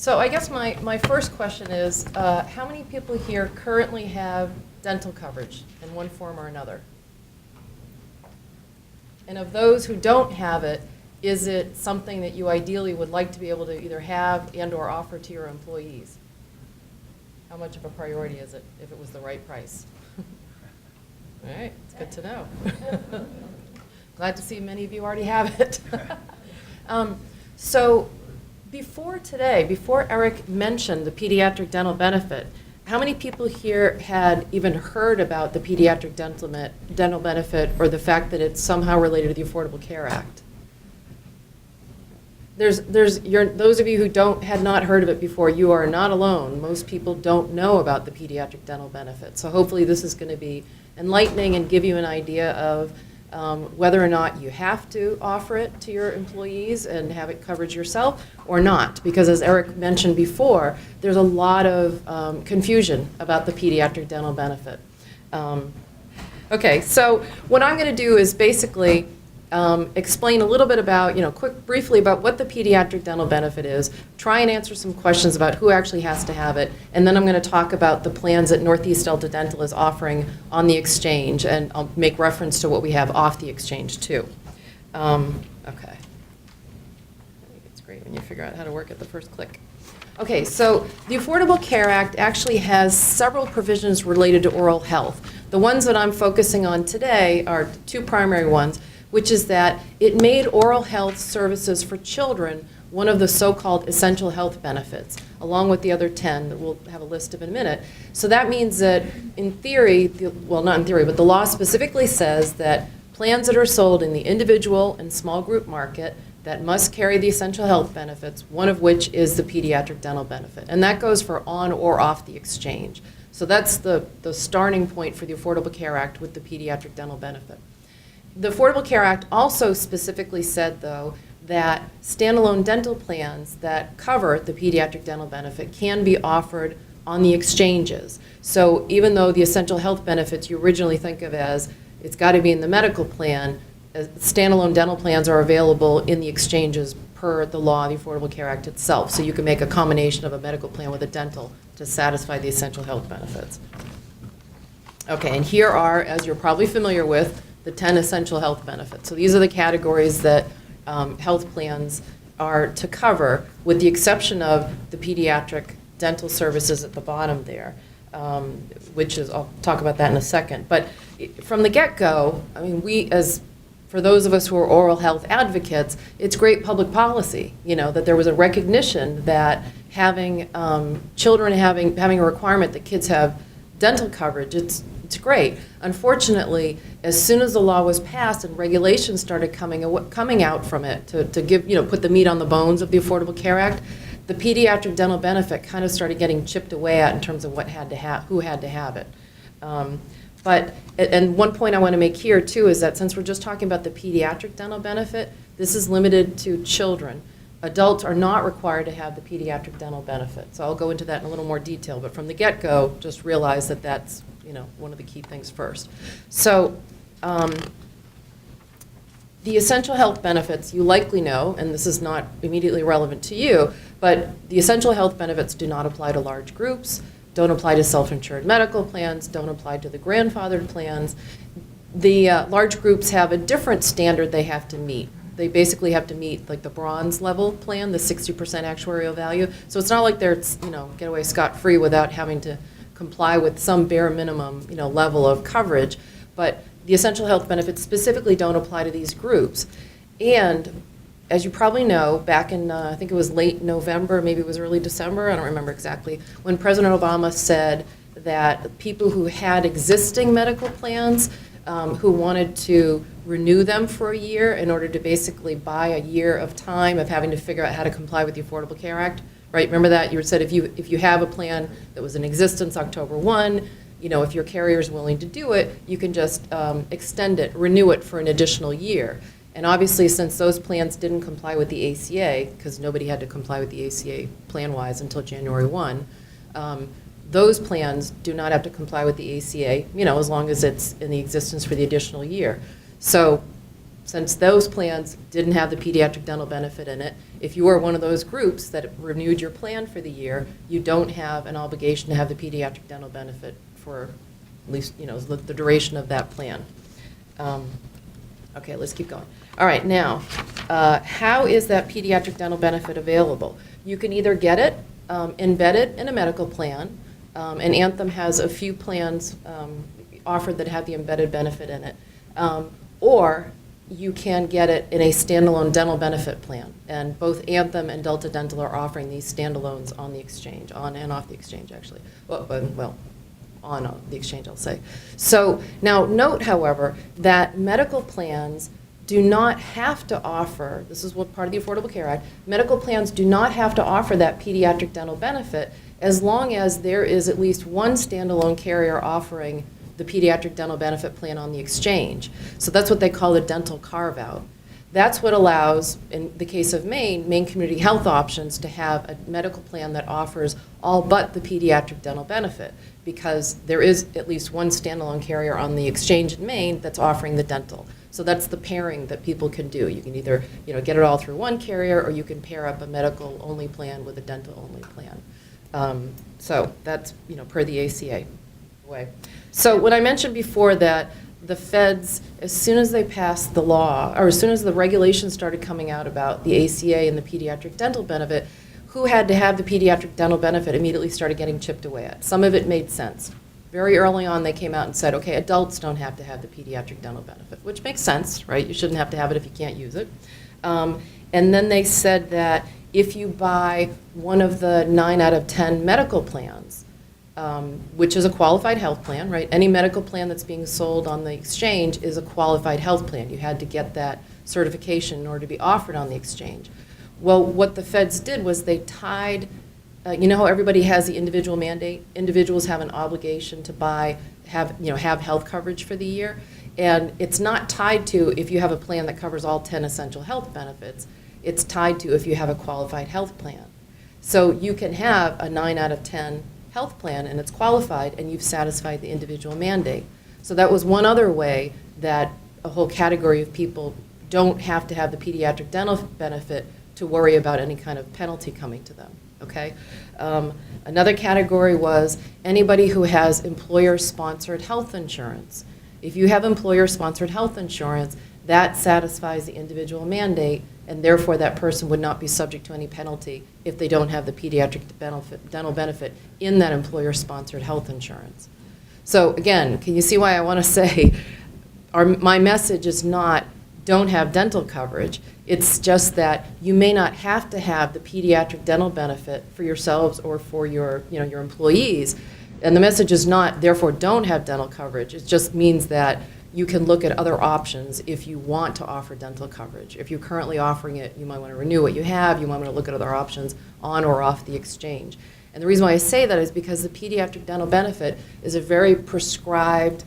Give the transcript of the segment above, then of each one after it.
So I guess my first question is, how many people here currently have dental coverage in one form or another? And of those who don't have it, is it something that you ideally would like to be able to either have and or offer to your employees? How much of a priority is it if it was the right price? All right, it's good to know. Glad to see many of you already have it. So before today, before Eric mentioned the pediatric dental benefit, how many people here had even heard about the pediatric dental benefit or the fact that it's somehow related to the Affordable Care Act? Those of you who had not heard of it before, you are not alone. Most people don't know about the pediatric dental benefit. So hopefully this is going to be enlightening and give you an idea of whether or not you have to offer it to your employees and have it coverage yourself or not. Because as Eric mentioned before, there's a lot of confusion about the pediatric dental benefit. Okay, so what I'm going to do is basically explain a little bit about, briefly about what the pediatric dental benefit is, try and answer some questions about who actually has to have it, and then I'm going to talk about the plans that Northeast Delta Dental is offering on the exchange, and I'll make reference to what we have off the exchange too. Okay. It's great when you figure out how to work at the first click. Okay, so the Affordable Care Act actually has several provisions related to oral health. The ones that I'm focusing on today are two primary ones, which is that it made oral health services for children one of the so-called essential health benefits, along with the other 10 that we'll have a list of in a minute. So that means that in theory, well, not in theory, but the law specifically says that plans that are sold in the individual and small group market that must carry the essential health benefits, one of which is the pediatric dental benefit. And that goes for on or off the exchange. So that's the starting point for the Affordable Care Act with the pediatric dental benefit. The Affordable Care Act also specifically said, though, that standalone dental plans that cover the pediatric dental benefit can be offered on the exchanges. So even though the essential health benefits you originally think of as it's got to be in the medical plan, standalone dental plans are available in the exchanges per the law, the Affordable Care Act itself. So you can make a combination of a medical plan with a dental to satisfy the essential health benefits. Okay, and here are, as you're probably familiar with, the 10 essential health benefits. So these are the categories that health plans are to cover, with the exception of the pediatric dental services at the bottom there, which is, I'll talk about that in a second. But from the get-go, I mean, for those of us who are oral health advocates, it's great public policy, that there was a recognition that having children having a requirement that kids have dental coverage, it's great. Unfortunately, as soon as the law was passed and regulations started coming out from it to give, put the meat on the bones of the Affordable Care Act, the pediatric dental benefit kind of started getting chipped away at in terms of who had to have it. And one point I want to make here too is that since we're just talking about the pediatric dental benefit, this is limited to children. Adults are not required to have the pediatric dental benefit. So I'll go into that in a little more detail, but from the get-go, just realize that that's one of the key things first. So the essential health benefits, you likely know, and this is not immediately relevant to you, but the essential health benefits do not apply to large groups, don't apply to self-insured medical plans, don't apply to the grandfathered plans. The large groups have a different standard they have to meet. They basically have to meet like the bronze level plan, the 60% actuarial value. So it's not like they're, get away scot-free without having to comply with some bare minimum, level of coverage. But the essential health benefits specifically don't apply to these groups. And as you probably know, back in, I think it was late November, maybe it was early December, I don't remember exactly, when President Obama said that people who had existing medical plans who wanted to renew them for a year in order to basically buy a year of time of having to figure out how to comply with the Affordable Care Act, right? Remember that? You said if you have a plan that was in existence October 1, if your carrier is willing to do it, you can just extend it, renew it for an additional year. And obviously, since those plans didn't comply with the ACA, because nobody had to comply with the ACA plan-wise until January 1, those plans do not have to comply with the ACA, as long as it's in the existence for the additional year. So since those plans didn't have the pediatric dental benefit in it, if you are one of those groups that renewed your plan for the year, you don't have an obligation to have the pediatric dental benefit for at least, the duration of that plan. Okay, let's keep going. All right, now, how is that pediatric dental benefit available? You can either get it embedded in a medical plan, and Anthem has a few plans offered that have the embedded benefit in it, or you can get it in a standalone dental benefit plan. And both Anthem and Delta Dental are offering these standalones on the exchange, on and off the exchange, actually. Well, on the exchange, I'll say. So now note, however, that medical plans do not have to offer, this is what part of the Affordable Care Act, medical plans do not have to offer that pediatric dental benefit as long as there is at least one standalone carrier offering the pediatric dental benefit plan on the exchange. So that's what they call a dental carve-out. That's what allows, in the case of Maine Community Health Options, to have a medical plan that offers all but the pediatric dental benefit, because there is at least one standalone carrier on the exchange in Maine that's offering the dental. So that's the pairing that people can do. You can either get it all through one carrier, or you can pair up a medical-only plan with a dental-only plan. So that's per the ACA way. So when I mentioned before that the feds, as soon as they passed the law, or as soon as the regulations started coming out about the ACA and the pediatric dental benefit, who had to have the pediatric dental benefit immediately started getting chipped away at. Some of it made sense. Very early on, they came out and said, okay, adults don't have to have the pediatric dental benefit, which makes sense, right? You shouldn't have to have it if you can't use it. And then they said that if you buy one of the 9 out of 10 medical plans, which is a qualified health plan, right? Any medical plan that's being sold on the exchange is a qualified health plan. You had to get that certification in order to be offered on the exchange. Well, what the feds did was they tied, how everybody has the individual mandate? Individuals have an obligation to have health coverage for the year. And it's not tied to if you have a plan that covers all 10 essential health benefits. It's tied to if you have a qualified health plan. So you can have a 9 out of 10 health plan and it's qualified and you've satisfied the individual mandate. So that was one other way that a whole category of people don't have to have the pediatric dental benefit to worry about any kind of penalty coming to them, okay? Another category was anybody who has employer-sponsored health insurance. If you have employer-sponsored health insurance, that satisfies the individual mandate, and therefore that person would not be subject to any penalty if they don't have the pediatric dental benefit in that employer-sponsored health insurance. So again, can you see why I want to say my message is not don't have dental coverage. It's just that you may not have to have the pediatric dental benefit for yourselves or for your employees. And the message is not, therefore, don't have dental coverage. It just means that you can look at other options if you want to offer dental coverage. If you're currently offering it, you might want to renew what you have. You might want to look at other options on or off the exchange. And the reason why I say that is because the pediatric dental benefit is a very prescribed,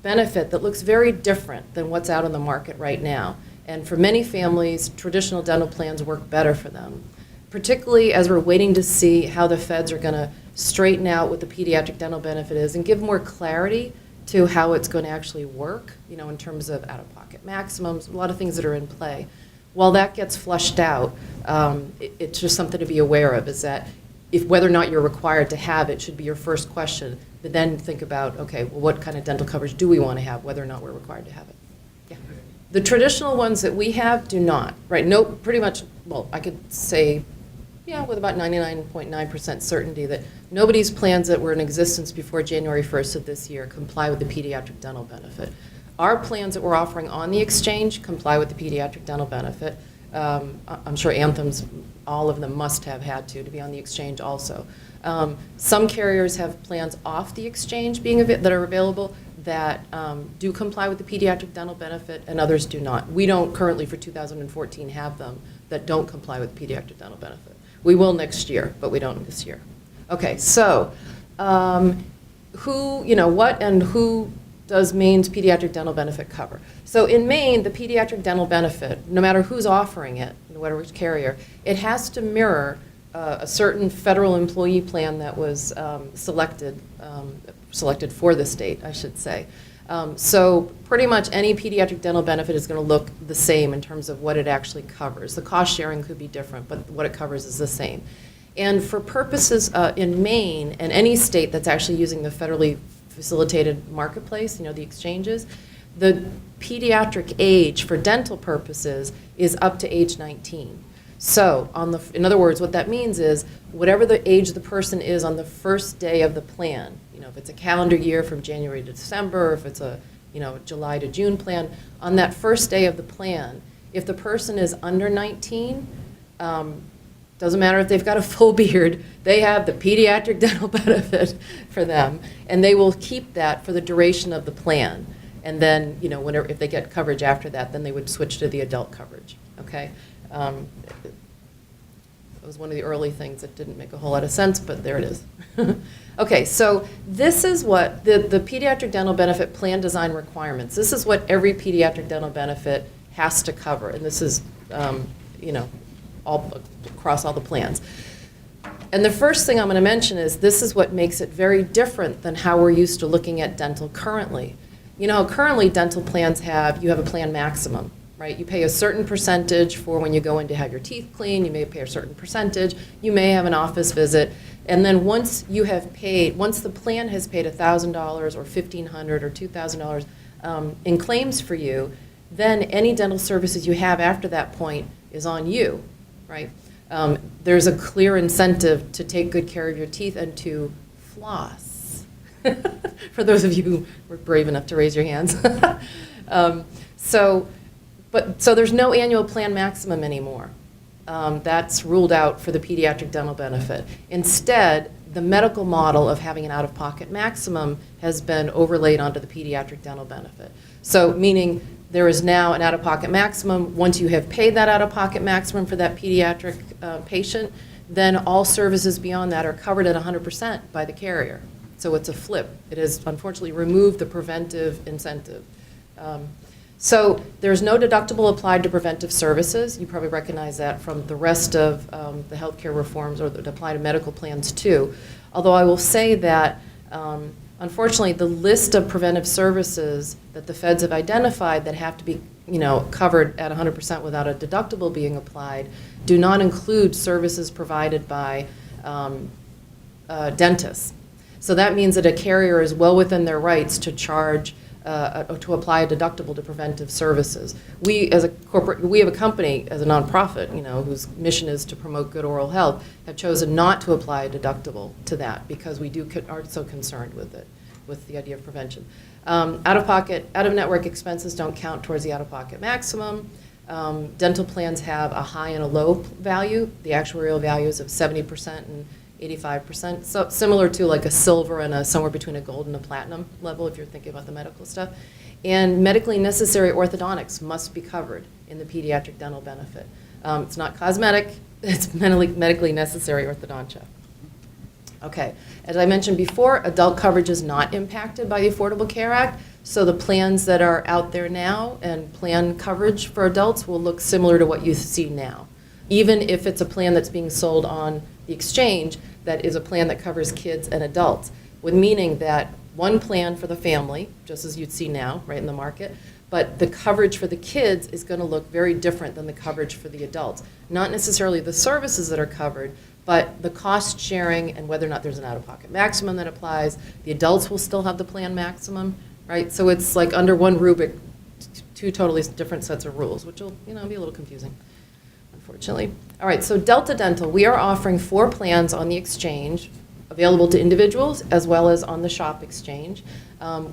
benefit that looks very different than what's out on the market right now. And for many families, traditional dental plans work better for them, particularly as we're waiting to see how the feds are going to straighten out what the pediatric dental benefit is and give more clarity to how it's going to actually work, in terms of out-of-pocket maximums, a lot of things that are in play. While that gets flushed out, it's just something to be aware of, is that if whether or not you're required to have it should be your first question, but then think about, okay, well, what kind of dental coverage do we want to have, whether or not we're required to have it. Yeah. The traditional ones that we have do not, right? No, pretty much, well, I could say, with about 99.9% certainty that nobody's plans that were in existence before January 1st of this year comply with the pediatric dental benefit. Our plans that we're offering on the exchange comply with the pediatric dental benefit. I'm sure Anthem's, all of them must have had to be on the exchange also. Some carriers have plans off the exchange that are available that do comply with the pediatric dental benefit, and others do not. We don't currently, for 2014, have them that don't comply with the pediatric dental benefit. We will next year, but we don't this year. Okay, so who does Maine's pediatric dental benefit cover? So in Maine, the pediatric dental benefit, no matter who's offering it, no matter which carrier, it has to mirror a certain federal employee plan that was selected for the state, I should say. So pretty much any pediatric dental benefit is going to look the same in terms of what it actually covers. The cost sharing could be different, but what it covers is the same. And for purposes in Maine and any state that's actually using the federally facilitated marketplace, the exchanges, the pediatric age for dental purposes is up to age 19. So, in other words, what that means is whatever the age the person is on the first day of the plan, if it's a calendar year from January to December, or if it's a July to June plan, on that first day of the plan, if the person is under 19, doesn't matter if they've got a full beard, they have the pediatric dental benefit for them, and they will keep that for the duration of the plan. And then, if they get coverage after that, then they would switch to the adult coverage, okay? It was one of the early things that didn't make a whole lot of sense, but there it is. Okay, so this is what the pediatric dental benefit plan design requirements. This is what every pediatric dental benefit has to cover, and this is, all across all the plans. And the first thing I'm going to mention is this is what makes it very different than how we're used to looking at dental currently. Currently dental plans you have a plan maximum, right? You pay a certain percentage for when you go in to have your teeth cleaned. You may pay a certain percentage. You may have an office visit. And then once the plan has paid $1,000 or $1,500 or $2,000 in claims for you, then any dental services you have after that point is on you, right? There's a clear incentive to take good care of your teeth and to floss. For those of you who were brave enough to raise your hands. So there's no annual plan maximum anymore. That's ruled out for the pediatric dental benefit. Instead, the medical model of having an out-of-pocket maximum has been overlaid onto the pediatric dental benefit. So meaning there is now an out-of-pocket maximum. Once you have paid that out-of-pocket maximum for that pediatric patient, then all services beyond that are covered at 100% by the carrier. So it's a flip. It has unfortunately removed the preventive incentive. So there's no deductible applied to preventive services. You probably recognize that from the rest of the healthcare reforms, or that apply to medical plans too. Although I will say that unfortunately the list of preventive services that the feds have identified that have to be covered at 100% without a deductible being applied do not include services provided by dentists. So that means that a carrier is well within their rights to charge to apply a deductible to preventive services. We as a we have a company as a nonprofit, whose mission is to promote good oral health, have chosen not to apply a deductible to that because we are so concerned with it, with the idea of prevention. Out-of-network expenses don't count towards the out-of-pocket maximum. Dental plans have a high and a low value. The actuarial values of 70% and 85%, so similar to like a silver and somewhere between a gold and a platinum level if you're thinking about the medical stuff. And medically necessary orthodontics must be covered in the pediatric dental benefit. It's not cosmetic, it's medically necessary orthodontia. Okay, as I mentioned before, adult coverage is not impacted by the Affordable Care Act, so the plans that are out there now and plan coverage for adults will look similar to what you see now. Even if it's a plan that's being sold on the exchange that is a plan that covers kids and adults, with meaning that one plan for the family, just as you'd see now, right in the market, but the coverage for the kids is going to look very different than the coverage for the adults. Not necessarily the services that are covered, but the cost sharing and whether or not there's an out-of-pocket maximum that applies. The adults will still have the plan maximum, right? So it's like under one rubric, two totally different sets of rules, which will be a little confusing, unfortunately. All right, so Delta Dental, we are offering 4 plans on the exchange, available to individuals as well as on the shop exchange.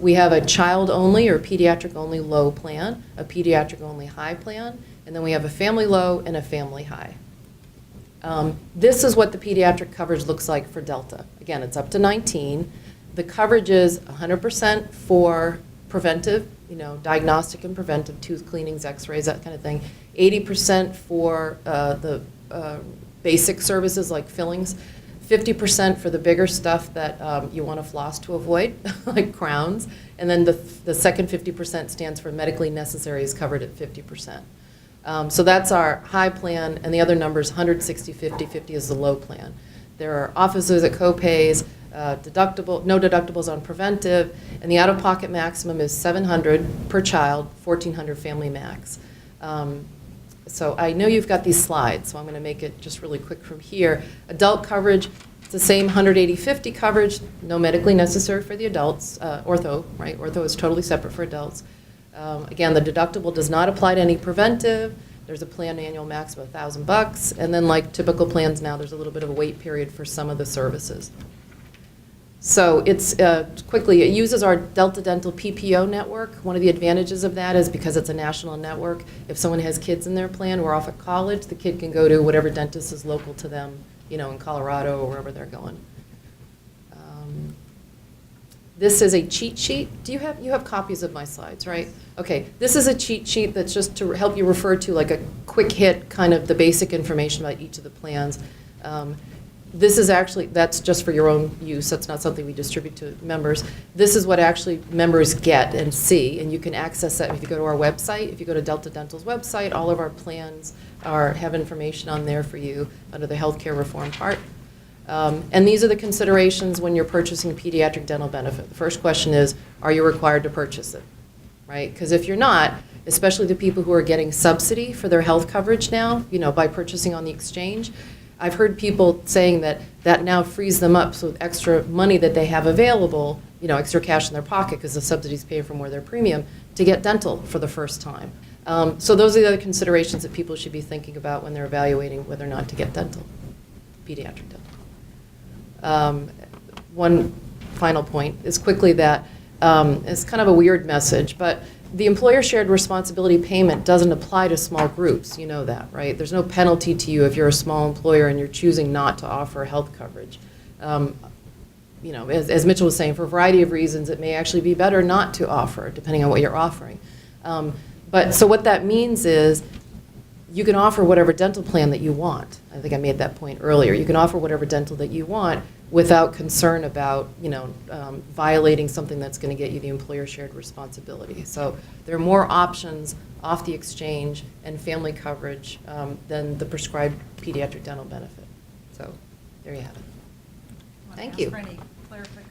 We have a child-only or pediatric-only low plan, a pediatric-only high plan, and then we have a family low and a family high. This is what the pediatric coverage looks like for Delta. Again, it's up to 19. The coverage is 100% for preventive, diagnostic and preventive, tooth cleanings, x-rays, that kind of thing. 80% for the basic services like fillings. 50% for the bigger stuff that you want to floss to avoid, like crowns. And then the second 50% stands for medically necessary, is covered at 50%. So that's our high plan, and the other number is 160, 50, 50 is the low plan. There are office visit co-pays, no deductibles on preventive, and the out-of-pocket maximum is $700 per child, $1,400 family max. So I know you've got these slides, so I'm going to make it just really quick from here. Adult coverage, it's the same 180/50 coverage, no medically necessary for the adults. Ortho, right? Ortho is totally separate for adults. Again, the deductible does not apply to any preventive. There's a plan annual maximum of $1,000, and then like typical plans now, there's a little bit of a wait period for some of the services. So it's quickly, it uses our Delta Dental PPO network. One of the advantages of that is because it's a national network, if someone has kids in their plan or off at college, the kid can go to whatever dentist is local to them, you know, in Colorado or wherever they're going. This is a cheat sheet. You have copies of my slides, right? Okay, this is a cheat sheet that's just to help you refer to like a quick hit, kind of the basic information about each of the plans. This is actually, that's just for your own use. That's not something we distribute to members. This is what actually members get and see, and you can access that if you go to our website. If you go to Delta Dental's website, all of our plans have information on there for you under the healthcare reform part. And these are the considerations when you're purchasing pediatric dental benefit. The first question is, are you required to purchase it, right? Because if you're not, especially the people who are getting subsidy for their health coverage now, you know, by purchasing on the exchange, I've heard people saying that that now frees them up, so with extra money that they have available, you know, extra cash in their pocket because the subsidy's paying for more of their premium, to get dental for the first time. So those are the other considerations that people should be thinking about when they're evaluating whether or not to get dental, pediatric dental. One final point is quickly that it's kind of a weird message, but the employer shared responsibility payment doesn't apply to small groups. You know that, right? There's no penalty to you if you're a small employer and you're choosing not to offer health coverage. You know, as Mitchell was saying, for a variety of reasons, it may actually be better not to offer, depending on what you're offering. But so what that means is you can offer whatever dental plan that you want. I think I made that point earlier. You can offer whatever dental that you want without concern about, you know, violating something that's going to get you the employer shared responsibility. So there are more options off the exchange and family coverage than the prescribed pediatric dental benefit. So there you have it. Thank you. For any clarification.